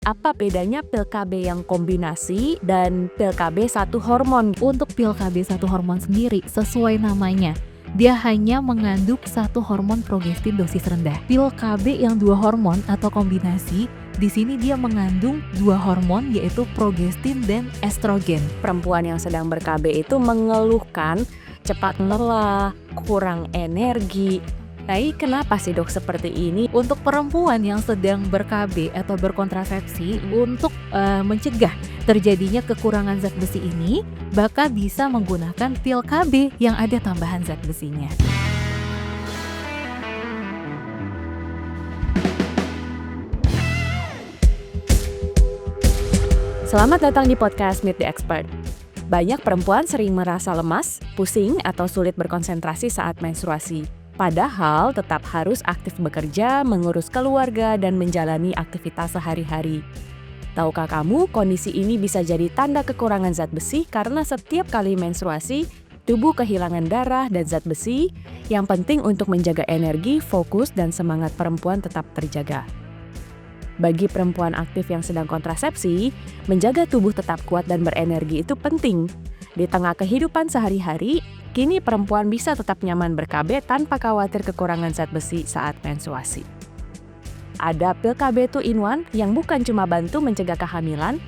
Apa bedanya pil KB yang kombinasi dan pil KB satu hormon? Untuk pil KB satu hormon sendiri, sesuai namanya, dia hanya mengandung satu hormon progestin dosis rendah. Pil KB yang dua hormon atau kombinasi, di sini dia mengandung dua hormon yaitu progestin dan estrogen. Perempuan yang sedang ber-KB itu mengeluhkan cepat lelah, kurang energi. Nah, kenapa sih dok seperti ini? Untuk perempuan yang sedang ber-KB atau berkontrasepsi, untuk mencegah terjadinya kekurangan zat besi ini, bakal bisa menggunakan pil KB yang ada tambahan zat besinya. Selamat datang di podcast Meet the Expert. Banyak perempuan sering merasa lemas, pusing, atau sulit berkonsentrasi saat menstruasi. Padahal tetap harus aktif bekerja, mengurus keluarga, dan menjalani aktivitas sehari-hari. Tahukah kamu, kondisi ini bisa jadi tanda kekurangan zat besi karena setiap kali menstruasi, tubuh kehilangan darah dan zat besi yang penting untuk menjaga energi, fokus, dan semangat perempuan tetap terjaga. Bagi perempuan aktif yang sedang kontrasepsi, menjaga tubuh tetap kuat dan berenergi itu penting. Di tengah kehidupan sehari-hari, kini perempuan bisa tetap nyaman ber-KB tanpa khawatir kekurangan zat besi saat menstruasi. Ada pil KB 2-in-1 yang bukan cuma bantu mencegah kehamilan,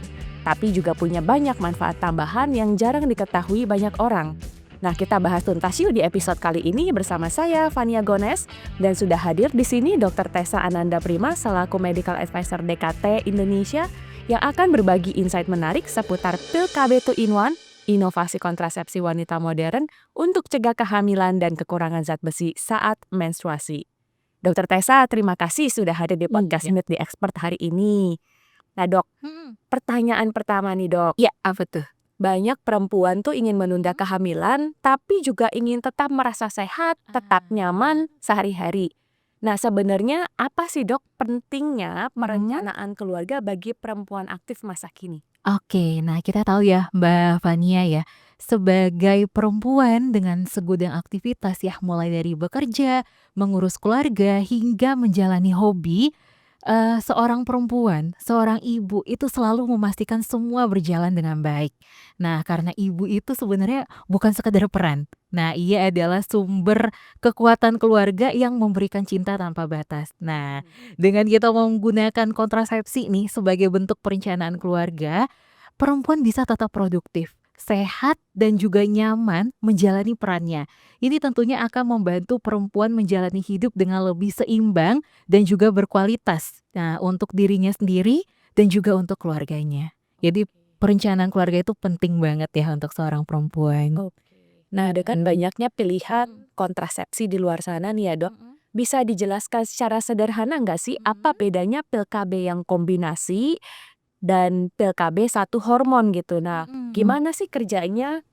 tapi juga punya banyak manfaat tambahan yang jarang diketahui banyak orang. Nah, kita bahas tuntas yuk di episode kali ini bersama saya, Fania Gones, dan sudah hadir di sini Dr. Tessa Ananda Prima selaku Medical Advisor DKT Indonesia yang akan berbagi insight menarik seputar pil KB 2-in-1, inovasi kontrasepsi wanita modern untuk cegah kehamilan dan kekurangan zat besi saat menstruasi. Dr. Tessa, terima kasih sudah hadir di podcast Meet the Expert hari ini. Nah dok, pertanyaan pertama nih dok. Ya, apa tuh? Banyak perempuan tuh ingin menunda kehamilan, tapi juga ingin tetap merasa sehat, tetap nyaman sehari-hari. Nah sebenarnya apa sih dok pentingnya perencanaan keluarga bagi perempuan aktif masa kini? Oke, nah kita tahu ya Mbak Fania ya, sebagai perempuan dengan segudang aktivitas ya, mulai dari bekerja, mengurus keluarga, hingga menjalani hobi, seorang perempuan, seorang ibu itu selalu memastikan semua berjalan dengan baik. Nah, karena ibu itu sebenarnya bukan sekedar peran. Nah, ia adalah sumber kekuatan keluarga yang memberikan cinta tanpa batas. Nah, dengan kita menggunakan kontrasepsi nih sebagai bentuk perencanaan keluarga, perempuan bisa tetap produktif, sehat, dan juga nyaman menjalani perannya. Ini tentunya akan membantu perempuan menjalani hidup dengan lebih seimbang dan juga berkualitas. Nah, untuk dirinya sendiri dan juga untuk keluarganya. Jadi perencanaan keluarga itu penting banget ya untuk seorang perempuan. Nah, dengan banyaknya pilihan kontrasepsi di luar sana nih ya dok, bisa dijelaskan secara sederhana nggak sih apa bedanya pil KB yang kombinasi dan pil KB satu hormon gitu. Nah, gimana sih kerjanya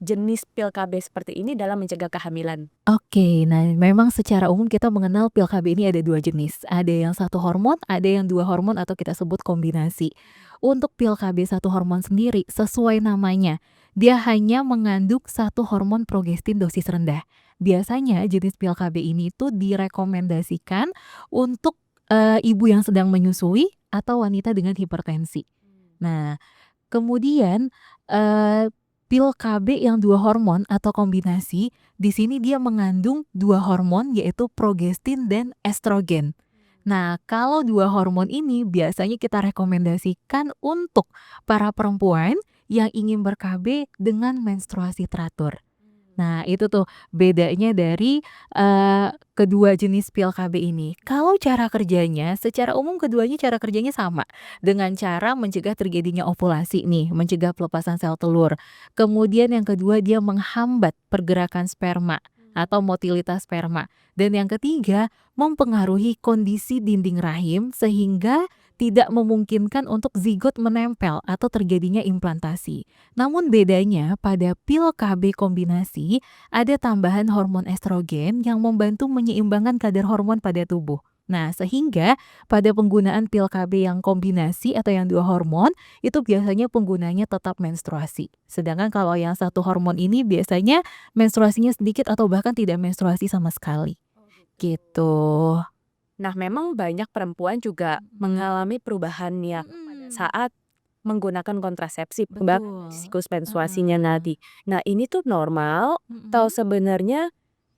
jenis pil KB seperti ini dalam mencegah kehamilan? Oke, nah memang secara umum kita mengenal pil KB ini ada dua jenis. Ada yang satu hormon, ada yang dua hormon atau kita sebut kombinasi. Untuk pil KB satu hormon sendiri, sesuai namanya, dia hanya mengandung satu hormon progestin dosis rendah. Biasanya jenis pil KB ini tuh direkomendasikan untuk ibu yang sedang menyusui atau wanita dengan hipertensi. Nah, kemudian pil KB yang dua hormon atau kombinasi, di sini dia mengandung dua hormon yaitu progestin dan estrogen. Nah, kalau dua hormon ini biasanya kita rekomendasikan untuk para perempuan yang ingin ber-KB dengan menstruasi teratur. Nah, itu tuh bedanya dari kedua jenis pil KB ini. Kalau cara kerjanya, secara umum keduanya cara kerjanya sama. Dengan cara mencegah terjadinya ovulasi nih, mencegah pelepasan sel telur. Kemudian yang kedua dia menghambat pergerakan sperma atau motilitas sperma. Dan yang ketiga, mempengaruhi kondisi dinding rahim sehingga tidak memungkinkan untuk zigot menempel atau terjadinya implantasi. Namun bedanya pada pil KB kombinasi ada tambahan hormon estrogen yang membantu menyeimbangkan kadar hormon pada tubuh. Nah, sehingga pada penggunaan pil KB yang kombinasi atau yang dua hormon, itu biasanya penggunanya tetap menstruasi. Sedangkan kalau yang satu hormon ini biasanya menstruasinya sedikit atau bahkan tidak menstruasi sama sekali. Gitu. Nah, memang banyak perempuan juga mengalami perubahan ya saat menggunakan kontrasepsi mbak Betul. siklus menstruasinya Heeh. nanti. Nah ini tuh normal atau Mhm. sebenarnya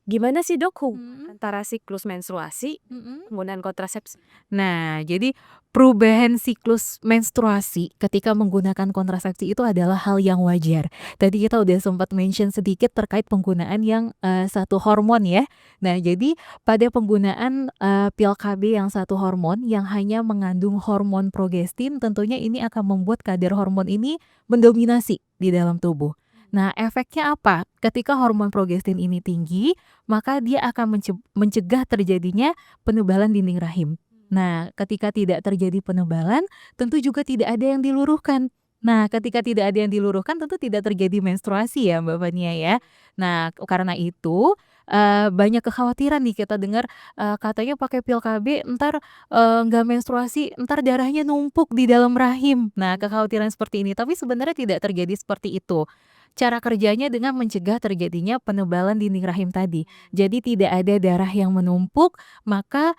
gimana sih dok Mhm. antara siklus menstruasi Mhm. penggunaan kontrasepsi? Nah, jadi perubahan siklus menstruasi ketika menggunakan kontrasepsi itu adalah hal yang wajar. Tadi kita udah sempat mention sedikit terkait penggunaan yang satu hormon ya. Nah, jadi pada penggunaan pil KB yang satu hormon yang hanya mengandung hormon progestin, tentunya ini akan membuat kadar hormon ini mendominasi di dalam tubuh. Nah, efeknya apa? Ketika hormon progestin ini tinggi, maka dia akan mencegah terjadinya penebalan dinding rahim. Nah, ketika tidak terjadi penebalan, tentu juga tidak ada yang diluruhkan. Nah, ketika tidak ada yang diluruhkan, tentu tidak terjadi menstruasi ya, Mbak Fania ya. Nah, karena itu banyak kekhawatiran nih kita dengar katanya pakai pil KB, entar nggak menstruasi, entar darahnya numpuk di dalam rahim. Nah, kekhawatiran seperti ini, tapi sebenarnya tidak terjadi seperti itu. Cara kerjanya dengan mencegah terjadinya penebalan dinding rahim tadi. Jadi tidak ada darah yang menumpuk, maka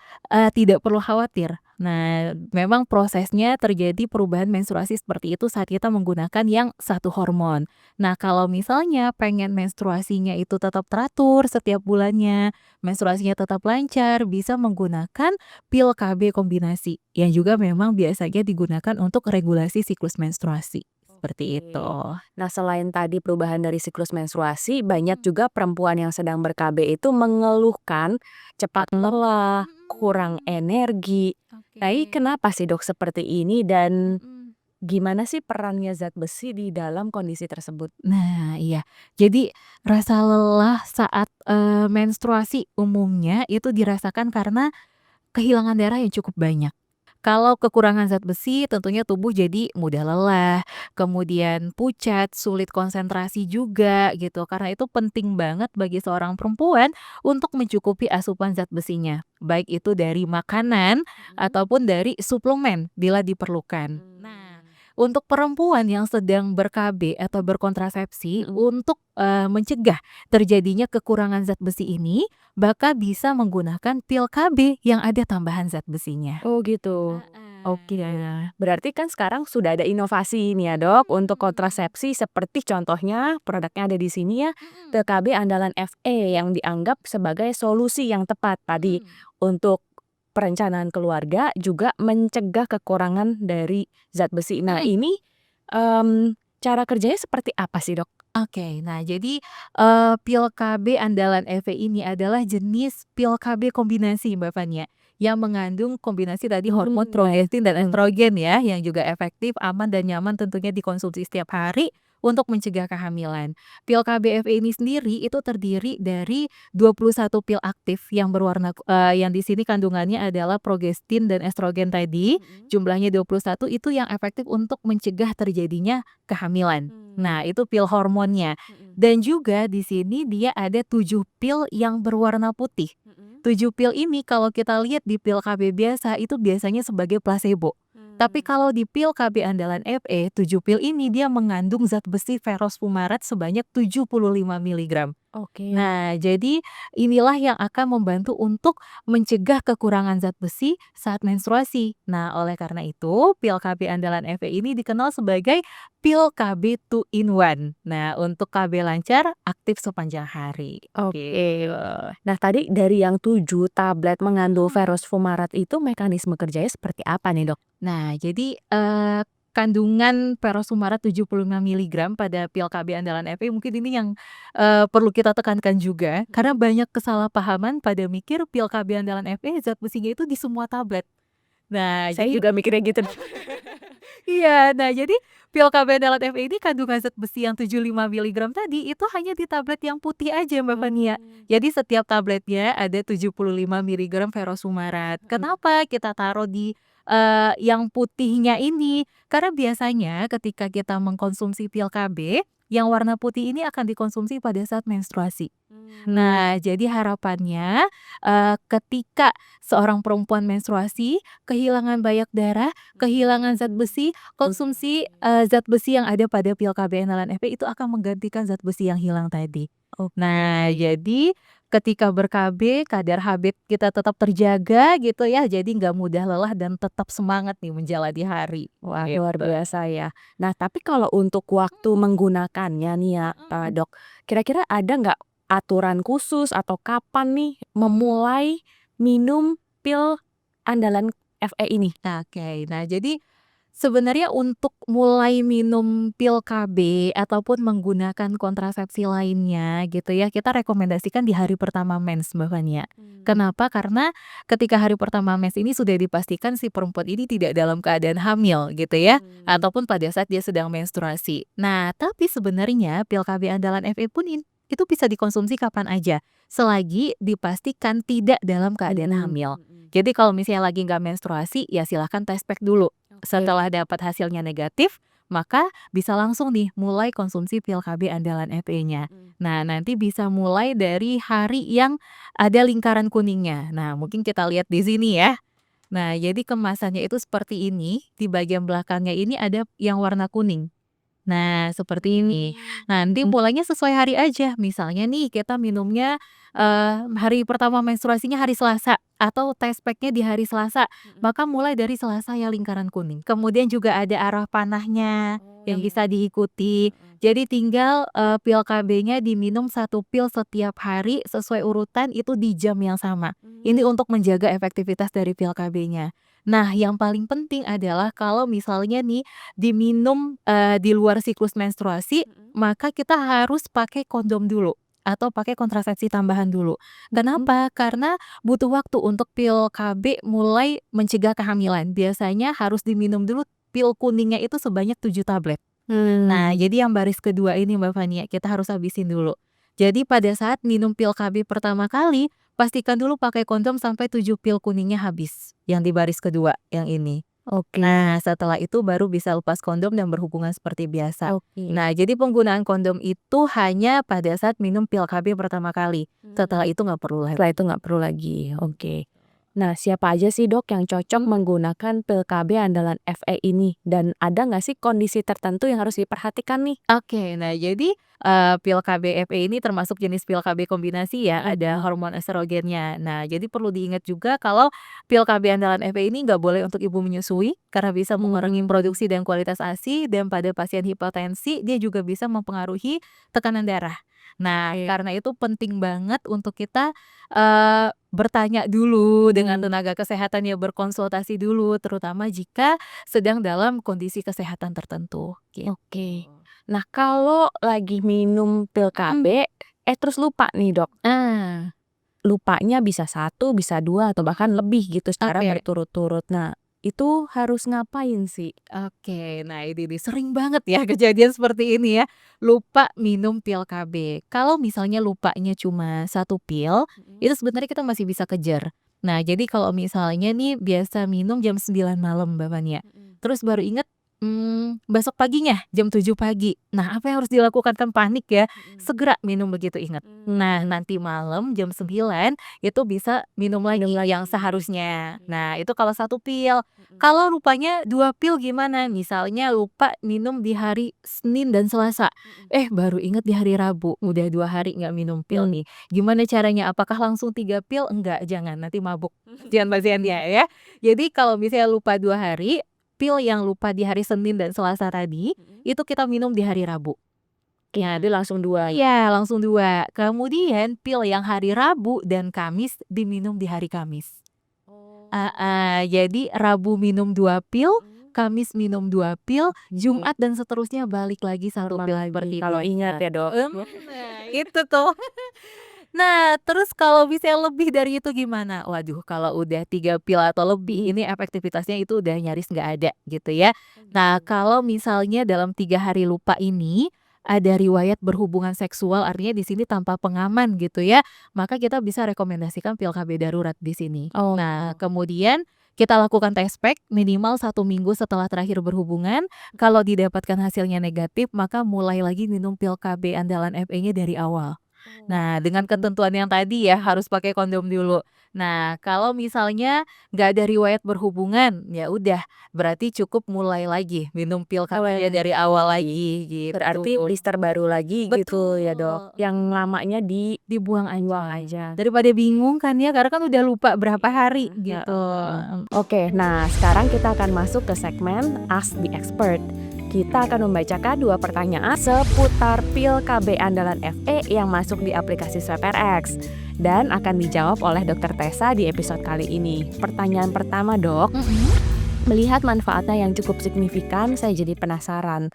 tidak perlu khawatir. Nah, memang prosesnya terjadi perubahan menstruasi seperti itu saat kita menggunakan yang satu hormon. Nah, kalau misalnya pengen menstruasinya itu tetap teratur setiap bulannya, menstruasinya tetap lancar, bisa menggunakan pil KB kombinasi yang juga memang biasanya digunakan untuk regulasi siklus menstruasi. Seperti itu. Oke. Nah, selain tadi perubahan dari siklus menstruasi, banyak juga perempuan yang sedang ber-KB itu mengeluhkan cepat lelah, kurang Mhm. energi. Nah, ini Oke. kenapa sih dok seperti ini dan Mhm. gimana sih perannya zat besi di dalam kondisi tersebut? Nah, iya. Jadi rasa lelah saat menstruasi umumnya itu dirasakan karena kehilangan darah yang cukup banyak. Kalau kekurangan zat besi tentunya tubuh jadi mudah lelah, kemudian pucat, sulit konsentrasi juga gitu. Karena itu penting banget bagi seorang perempuan untuk mencukupi asupan zat besinya, baik itu dari makanan ataupun dari suplemen bila diperlukan. Nah, untuk perempuan yang sedang ber-KB atau berkontrasepsi untuk mencegah terjadinya kekurangan zat besi ini, bakal bisa menggunakan pil KB yang ada tambahan zat besinya. Oh gitu. Oke. Heeh. Berarti kan sekarang sudah ada inovasi nih ya dok untuk Mhm. kontrasepsi seperti contohnya produknya ada di sini ya, Mhm. TKB andalan FE yang dianggap sebagai solusi yang tepat tadi Mhm. untuk perencanaan keluarga juga mencegah kekurangan dari zat besi. Nah Mhm. ini cara kerjanya seperti apa sih dok? Oke, nah jadi pil KB andalan EVE ini adalah jenis pil KB kombinasi Mbak Fania, yang mengandung kombinasi tadi hormon progestin dan estrogen ya, yang juga efektif, aman, dan nyaman tentunya dikonsumsi setiap hari untuk mencegah kehamilan. Pil KB EVE ini sendiri itu terdiri dari 21 pil aktif yang berwarna yang di sini kandungannya adalah progestin dan estrogen tadi, jumlahnya 21 itu yang efektif untuk mencegah terjadinya kehamilan. Nah, itu pil hormonnya. Dan juga di sini dia ada 7 pil yang berwarna putih. 7 pil ini kalau kita lihat di pil KB biasa itu biasanya sebagai placebo. Tapi kalau di pil KB andalan FE, 7 pil ini dia mengandung zat besi ferrous fumarat sebanyak 75 miligram. Oke. Nah, jadi inilah yang akan membantu untuk mencegah kekurangan zat besi saat menstruasi. Nah, oleh karena itu, pil KB andalan FE ini dikenal sebagai pil KB 2 in 1. Nah, untuk KB lancar, aktif sepanjang hari. Oke. Gitu. Nah tadi dari yang 7 tablet mengandung Mhm. ferrous fumarat itu mekanisme kerjanya seperti apa nih dok? Nah, jadi kandungan perosumarat 75 miligram pada pil KB andalan FE mungkin ini yang perlu kita tekankan juga, karena banyak kesalahpahaman pada mikir pil KB andalan FE zat besinya itu di semua tablet. Nah, Saya jadi juga mikirnya gitu dok. iya, nah jadi pil KB andalan FE ini kandungan zat besi yang 75 miligram tadi itu hanya di tablet yang putih aja Mbak Fania. Jadi setiap tabletnya ada 75 miligram ferrosumarat. Kenapa kita taruh di yang putihnya ini? Karena biasanya ketika kita mengkonsumsi pil KB, yang warna putih ini akan dikonsumsi pada saat menstruasi. Nah, jadi harapannya, ketika seorang perempuan menstruasi, kehilangan banyak darah, kehilangan zat besi, konsumsi zat besi yang ada pada pil KB andalan FE itu akan menggantikan zat besi yang hilang tadi. Oke. Nah, jadi ketika ber-KB kadar HB kita tetap terjaga gitu ya, jadi nggak mudah lelah dan tetap semangat nih menjalani hari, Wah, luar gitu. biasa ya. Nah, tapi kalau untuk waktu menggunakannya nih ya, Mhm. Dok, kira-kira ada nggak aturan khusus atau kapan nih memulai minum pil andalan FE ini? Oke, nah jadi sebenarnya untuk mulai minum pil KB ataupun menggunakan kontrasepsi lainnya gitu ya, kita rekomendasikan di hari pertama mens Mbak Fania. Kenapa? Karena ketika hari pertama mens ini sudah dipastikan si perempuan ini tidak dalam keadaan hamil gitu ya, ataupun pada saat dia sedang menstruasi. Nah, tapi sebenarnya pil KB andalan FE pun itu bisa dikonsumsi kapan aja, selagi dipastikan tidak dalam keadaan hamil. Jadi kalau misalnya lagi nggak menstruasi, ya silahkan tes pack dulu. Oke. Setelah dapat hasilnya negatif, maka bisa langsung nih mulai konsumsi pil KB andalan FE-nya. Nah, nanti bisa mulai dari hari yang ada lingkaran kuningnya. Nah, mungkin kita lihat di sini ya. Nah, jadi kemasannya itu seperti ini, di bagian belakangnya ini ada yang warna kuning. Nah, seperti ini. Nanti mulainya sesuai hari aja. Misalnya nih kita minumnya, hari pertama menstruasinya hari Selasa atau test pack-nya di hari Selasa, maka mulai dari Selasa yang lingkaran kuning. Kemudian juga ada arah panahnya yang bisa diikuti. Jadi tinggal, pil KB-nya diminum 1 pil setiap hari sesuai urutan itu di jam yang sama. Ini untuk menjaga efektivitas dari pil KB-nya. Nah, yang paling penting adalah kalau misalnya nih diminum, di luar siklus menstruasi, maka kita harus pakai kondom dulu atau pakai kontrasepsi tambahan dulu. Kenapa? Karena butuh waktu untuk pil KB mulai mencegah kehamilan. Biasanya harus diminum dulu pil kuningnya itu sebanyak 7 tablet. Nah, jadi yang baris kedua ini Mbak Fania, kita harus habisin dulu. Jadi pada saat minum pil KB pertama kali, pastikan dulu pakai kondom sampai 7 pil kuningnya habis, yang di baris kedua, yang ini. Oke. Nah, setelah itu baru bisa lepas kondom dan berhubungan seperti biasa. Oke. Nah, jadi penggunaan kondom itu hanya pada saat minum pil KB pertama kali. Setelah itu nggak perlu lagi. Setelah itu nggak perlu lagi, oke. Nah, siapa aja sih Dok yang cocok menggunakan pil KB andalan FE ini? Dan ada nggak sih kondisi tertentu yang harus diperhatikan nih? Oke, nah jadi, pil KB FE ini termasuk jenis pil KB kombinasi ya, ada hormon estrogennya. Nah, jadi perlu diingat juga kalau pil KB andalan FE ini nggak boleh untuk ibu menyusui, karena bisa mengurangi produksi dan kualitas ASI, dan pada pasien hipertensi dia juga bisa mempengaruhi tekanan darah. Nah, Oke. karena itu penting banget untuk kita, bertanya dulu dengan tenaga kesehatan ya, berkonsultasi dulu, terutama jika sedang dalam kondisi kesehatan tertentu, gitu. Oke. Nah, kalau lagi minum pil KB, terus lupa nih Dok. Ah, Lupanya bisa 1, bisa 2, atau bahkan lebih gitu secara oke. berturut-turut. Nah, itu harus ngapain sih? Oke, nah ini nih sering banget ya kejadian seperti ini ya, lupa minum pil KB. Kalau misalnya lupanya cuma 1 pil, itu sebenarnya kita masih bisa kejar. Nah, jadi kalau misalnya nih biasa minum jam 9 malam Mbak Fania, terus baru inget, besok paginya jam 7 pagi. Nah, apa yang harus dilakukan? Kan panik ya, segera minum begitu ingat. Nah, nanti malam jam 9 itu bisa minum lagi Minum lagi. yang seharusnya. Nah, itu kalau 1 pil. Kalau rupanya 2 pil gimana? Misalnya lupa minum di hari Senin dan Selasa, baru inget di hari Rabu, udah 2 hari nggak minum pil nih. Gimana caranya? Apakah langsung 3 pil? Enggak, jangan, nanti mabuk jangan pasiennya ya. Jadi kalau misalnya lupa 2 hari, pil yang lupa di hari Senin dan Selasa tadi, itu kita minum di hari Rabu. Ya, dia langsung 2 ya? Iya, langsung 2. Kemudian pil yang hari Rabu dan Kamis diminum di hari Kamis. Jadi Rabu minum 2 pil, Kamis minum 2 pil, Jumat dan seterusnya balik lagi 1 pil seperti Kalau ingat ya Dok. nah itu tuh. Nah, terus kalau misalnya lebih dari itu gimana? Waduh, kalau udah 3 pil atau lebih ini efektivitasnya itu udah nyaris nggak ada gitu ya. Nah, kalau misalnya dalam 3 hari lupa ini ada riwayat berhubungan seksual, artinya di sini tanpa pengaman gitu ya, maka kita bisa rekomendasikan pil KB darurat di sini. Oh. Nah, kemudian kita lakukan test pack minimal 1 minggu setelah terakhir berhubungan. Kalau didapatkan hasilnya negatif, maka mulai lagi minum pil KB andalan FE-nya dari awal. Nah, dengan ketentuan yang tadi ya, harus pakai kondom dulu. Nah, kalau misalnya nggak ada riwayat berhubungan, ya udah, berarti cukup mulai lagi minum pil Awalnya KB-nya dari awal lagi, gitu. berarti blister baru lagi gitu ya, Dok? Betul. Yang lamanya Dibuang dibuang aja. aja. Daripada bingung kan ya, karena kan udah lupa berapa hari, Iya, gitu. Oke, nah sekarang kita akan masuk ke segmen Ask the Expert. Kita akan membacakan 2 pertanyaan seputar pil KB andalan FE yang masuk di aplikasi SwapRx dan akan dijawab oleh Dr. Tessa di episode kali ini. Pertanyaan pertama, Dok. Melihat manfaatnya yang cukup signifikan, saya jadi penasaran.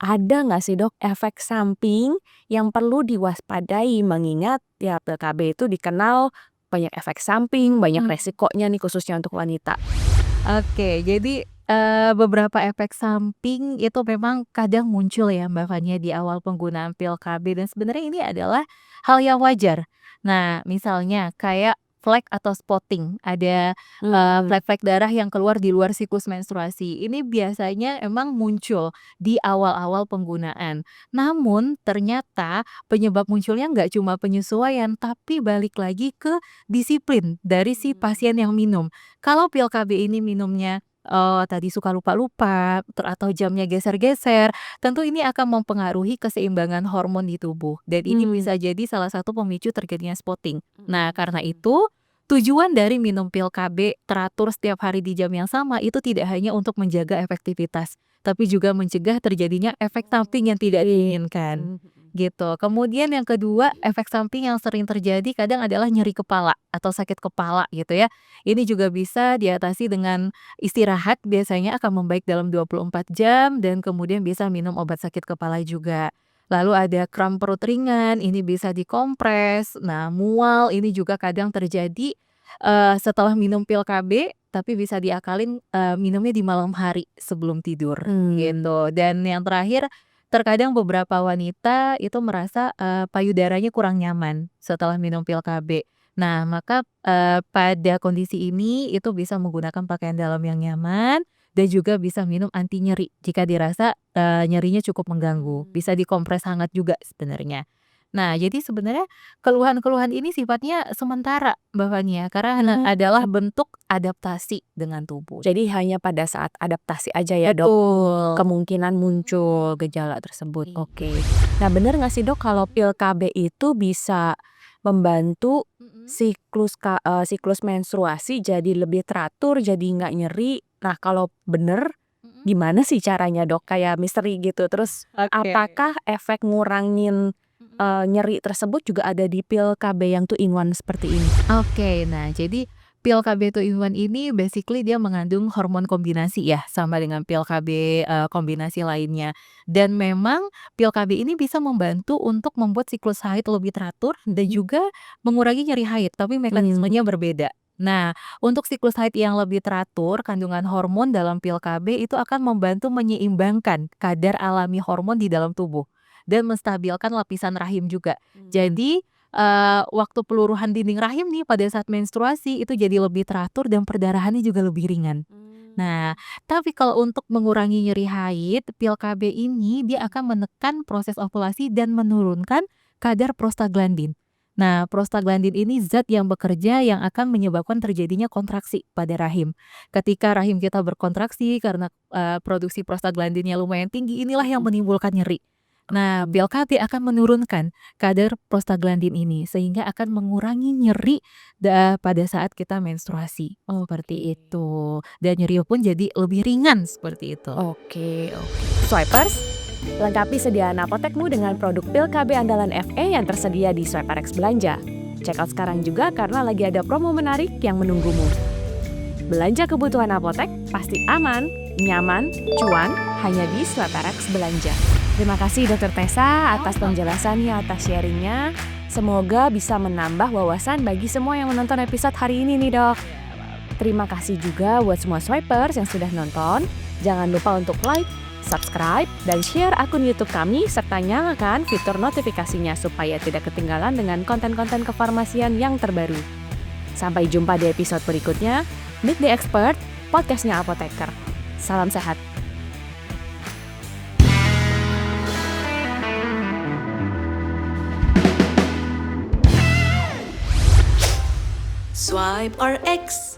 Ada nggak sih, Dok, efek samping yang perlu diwaspadai mengingat ya pil KB itu dikenal banyak efek samping, banyak resikonya nih khususnya untuk wanita. Oke, jadi, beberapa efek samping itu memang kadang muncul ya Mbak Fanya di awal penggunaan pil KB dan sebenarnya ini adalah hal yang wajar. Nah, misalnya kayak flek atau spotting, ada, flek-flek darah yang keluar di luar siklus menstruasi. Ini biasanya emang muncul di awal-awal penggunaan. Namun ternyata penyebab munculnya nggak cuma penyesuaian, tapi balik lagi ke disiplin dari si pasien yang minum. Kalau pil KB ini minumnya, tadi suka lupa-lupa, atau jamnya geser-geser, tentu ini akan mempengaruhi keseimbangan hormon di tubuh dan ini bisa jadi salah satu pemicu terjadinya spotting. Nah, karena itu, tujuan dari minum pil KB teratur setiap hari di jam yang sama itu tidak hanya untuk menjaga efektivitas, tapi juga mencegah terjadinya efek samping yang tidak diinginkan. Gitu. Kemudian yang kedua, efek samping yang sering terjadi kadang adalah nyeri kepala atau sakit kepala gitu ya. Ini juga bisa diatasi dengan istirahat, biasanya akan membaik dalam 24 jam dan kemudian bisa minum obat sakit kepala juga. Lalu ada kram perut ringan, ini bisa dikompres. Nah, mual ini juga kadang terjadi setelah minum pil KB, tapi bisa diakalin minumnya di malam hari sebelum tidur gitu. Dan yang terakhir, terkadang beberapa wanita itu merasa, payudaranya kurang nyaman setelah minum pil KB. Nah, maka, pada kondisi ini itu bisa menggunakan pakaian dalam yang nyaman dan juga bisa minum anti nyeri jika dirasa, nyerinya cukup mengganggu. Bisa dikompres hangat juga sebenarnya. Nah, jadi sebenarnya keluhan-keluhan ini sifatnya sementara Mbak Fani ya, karena adalah bentuk adaptasi dengan tubuh. Jadi hanya pada saat adaptasi aja ya, Dok, Betul. kemungkinan muncul gejala tersebut. Iya. Oke. Nah, bener nggak sih, Dok, kalau pil KB itu bisa membantu siklus menstruasi jadi lebih teratur, jadi nggak nyeri? Nah, kalau bener, gimana sih caranya, Dok? Kayak misteri gitu. Terus Oke. apakah efek ngurangin nyeri tersebut juga ada di pil KB yang 2 in 1 seperti ini? Oke, nah jadi pil KB 2 in 1 ini basically dia mengandung hormon kombinasi ya, sama dengan pil KB, kombinasi lainnya. Dan memang pil KB ini bisa membantu untuk membuat siklus haid lebih teratur dan juga mengurangi nyeri haid, tapi mekanismenya berbeda. Nah, untuk siklus haid yang lebih teratur, kandungan hormon dalam pil KB itu akan membantu menyeimbangkan kadar alami hormon di dalam tubuh dan menstabilkan lapisan rahim juga. Jadi, waktu peluruhan dinding rahim nih pada saat menstruasi itu jadi lebih teratur dan perdarahannya juga lebih ringan. Nah, tapi kalau untuk mengurangi nyeri haid, pil KB ini dia akan menekan proses ovulasi dan menurunkan kadar prostaglandin. Nah, prostaglandin ini zat yang bekerja yang akan menyebabkan terjadinya kontraksi pada rahim. Ketika rahim kita berkontraksi karena, produksi prostaglandinnya lumayan tinggi, inilah yang menimbulkan nyeri. Nah, pil KB akan menurunkan kadar prostaglandin ini sehingga akan mengurangi nyeri pada saat kita menstruasi, seperti itu. Dan nyeri pun jadi lebih ringan seperti itu. Oke. Swipers, lengkapi sediaan apotekmu dengan produk pil KB andalan FE yang tersedia di SwapRx Belanja. Check out sekarang juga karena lagi ada promo menarik yang menunggumu. Belanja kebutuhan apotek pasti aman, nyaman, cuan hanya di SwapRx Belanja. Terima kasih Dr. Tessa atas penjelasannya, atas sharingnya. Semoga bisa menambah wawasan bagi semua yang menonton episode hari ini nih, Dok. Terima kasih juga buat semua swipers yang sudah nonton. Jangan lupa untuk like, subscribe, dan share akun YouTube kami serta nyalakan fitur notifikasinya supaya tidak ketinggalan dengan konten-konten kefarmasian yang terbaru. Sampai jumpa di episode berikutnya. Meet the Expert, podcastnya Apoteker. Salam sehat. Swipe RX.